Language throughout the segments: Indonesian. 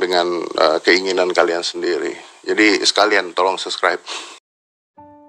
dengan keinginan kalian sendiri. Jadi sekalian tolong subscribe.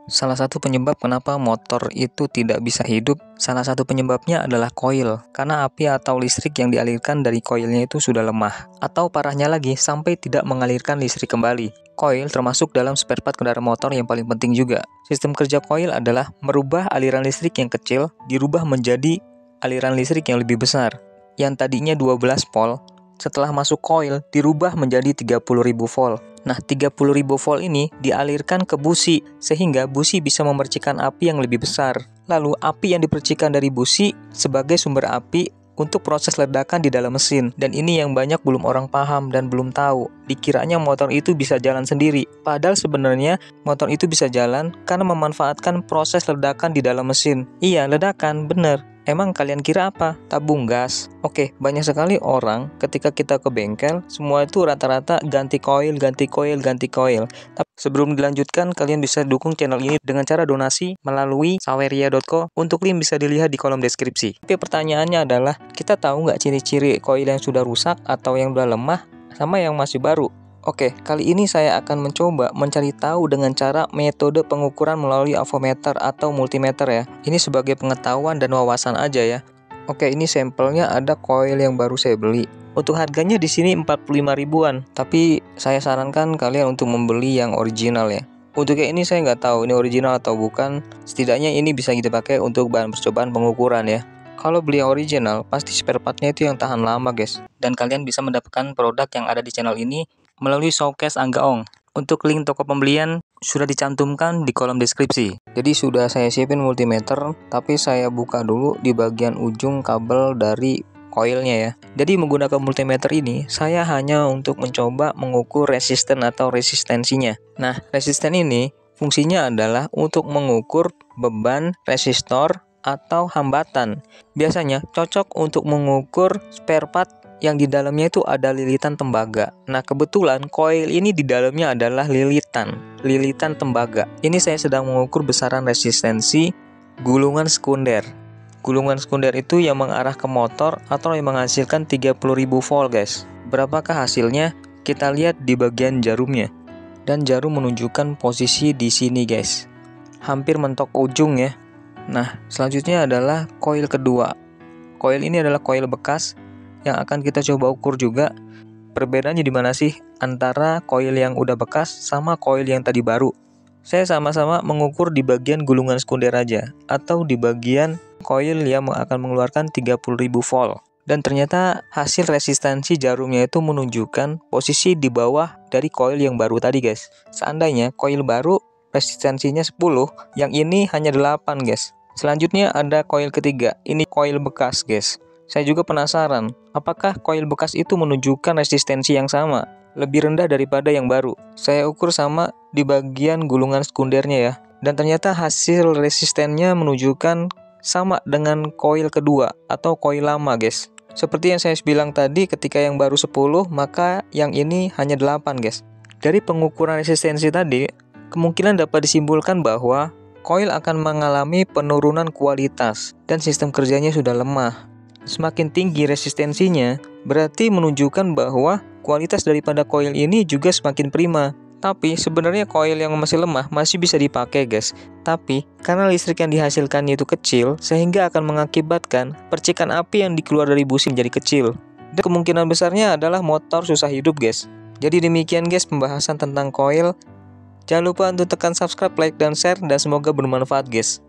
Salah satu penyebab kenapa motor itu tidak bisa hidup, salah satu penyebabnya adalah koil. Karena api atau listrik yang dialirkan dari koilnya itu sudah lemah. Atau parahnya lagi, sampai tidak mengalirkan listrik kembali. Koil termasuk dalam spare part kendaraan motor yang paling penting juga. Sistem kerja koil adalah merubah aliran listrik yang kecil, dirubah menjadi aliran listrik yang lebih besar. Yang tadinya 12 volt, setelah masuk koil, dirubah menjadi 30.000 volt. Nah, 30.000 volt ini dialirkan ke busi, sehingga busi bisa memercikan api yang lebih besar. Lalu, api yang dipercikan dari busi sebagai sumber api untuk proses ledakan di dalam mesin. Dan ini yang banyak belum orang paham dan belum tahu. Dikiranya motor itu bisa jalan sendiri. Padahal sebenarnya motor itu bisa jalan karena memanfaatkan proses ledakan di dalam mesin. Iya, ledakan, bener. Emang kalian kira apa? Tabung gas? Oke, banyak sekali orang ketika kita ke bengkel, semua itu rata-rata ganti koil. Tapi sebelum dilanjutkan, kalian bisa dukung channel ini dengan cara donasi melalui saweria.co. Untuk link bisa dilihat di kolom deskripsi. Tapi pertanyaannya adalah, kita tahu nggak ciri-ciri koil yang sudah rusak atau yang sudah lemah sama yang masih baru? Oke, kali ini saya akan mencoba mencari tahu dengan cara metode pengukuran melalui avometer atau multimeter ya. Ini sebagai pengetahuan dan wawasan aja ya. Oke, ini sampelnya ada koil yang baru saya beli. Untuk harganya di sini 45 ribuan, tapi saya sarankan kalian untuk membeli yang original ya. Untuk yang ini saya nggak tahu ini original atau bukan. Setidaknya ini bisa kita pakai untuk bahan percobaan pengukuran ya. Kalau beli yang original, pasti spare partnya itu yang tahan lama guys. Dan kalian bisa mendapatkan produk yang ada di channel ini melalui showcase Angga Ong. Untuk link toko pembelian sudah dicantumkan di kolom deskripsi. Jadi sudah saya siapin multimeter, tapi saya buka dulu di bagian ujung kabel dari koilnya ya. Jadi menggunakan multimeter ini, saya hanya untuk mencoba mengukur resisten atau resistensinya. Nah, resisten ini fungsinya adalah untuk mengukur beban resistor atau hambatan. Biasanya cocok untuk mengukur spare part yang di dalamnya itu ada lilitan tembaga. Nah, kebetulan koil ini di dalamnya adalah lilitan tembaga. Ini saya sedang mengukur besaran resistensi gulungan sekunder. Gulungan sekunder itu yang mengarah ke motor atau yang menghasilkan 30.000 volt guys. Berapakah hasilnya? Kita lihat di bagian jarumnya. Dan jarum menunjukkan posisi di sini guys. Hampir mentok ujung ya. Nah, selanjutnya adalah koil kedua. Koil ini adalah koil bekas yang akan kita coba ukur juga. Perbedaannya di mana sih antara koil yang udah bekas sama koil yang tadi baru? Saya sama-sama mengukur di bagian gulungan sekunder aja, atau di bagian koil yang akan mengeluarkan 30.000 volt. Dan ternyata hasil resistansi jarumnya itu menunjukkan posisi di bawah dari koil yang baru tadi guys. Seandainya koil baru resistansinya 10, yang ini hanya 8 guys. Selanjutnya ada koil ketiga, ini koil bekas guys. Saya juga penasaran, apakah koil bekas itu menunjukkan resistensi yang sama, lebih rendah daripada yang baru. Saya ukur sama di bagian gulungan sekundernya ya. Dan ternyata hasil resistennya menunjukkan sama dengan koil kedua atau koil lama guys. Seperti yang saya bilang tadi, ketika yang baru 10, maka yang ini hanya 8 guys. Dari pengukuran resistensi tadi, kemungkinan dapat disimpulkan bahwa koil akan mengalami penurunan kualitas dan sistem kerjanya sudah lemah. Semakin tinggi resistensinya, berarti menunjukkan bahwa kualitas daripada koil ini juga semakin prima. Tapi sebenarnya koil yang masih lemah masih bisa dipakai guys. Tapi karena listrik yang dihasilkannya itu kecil, sehingga akan mengakibatkan percikan api yang dikeluar dari busi menjadi kecil. Dan kemungkinan besarnya adalah motor susah hidup guys. Jadi demikian guys pembahasan tentang koil. Jangan lupa untuk tekan subscribe, like, dan share, dan semoga bermanfaat guys.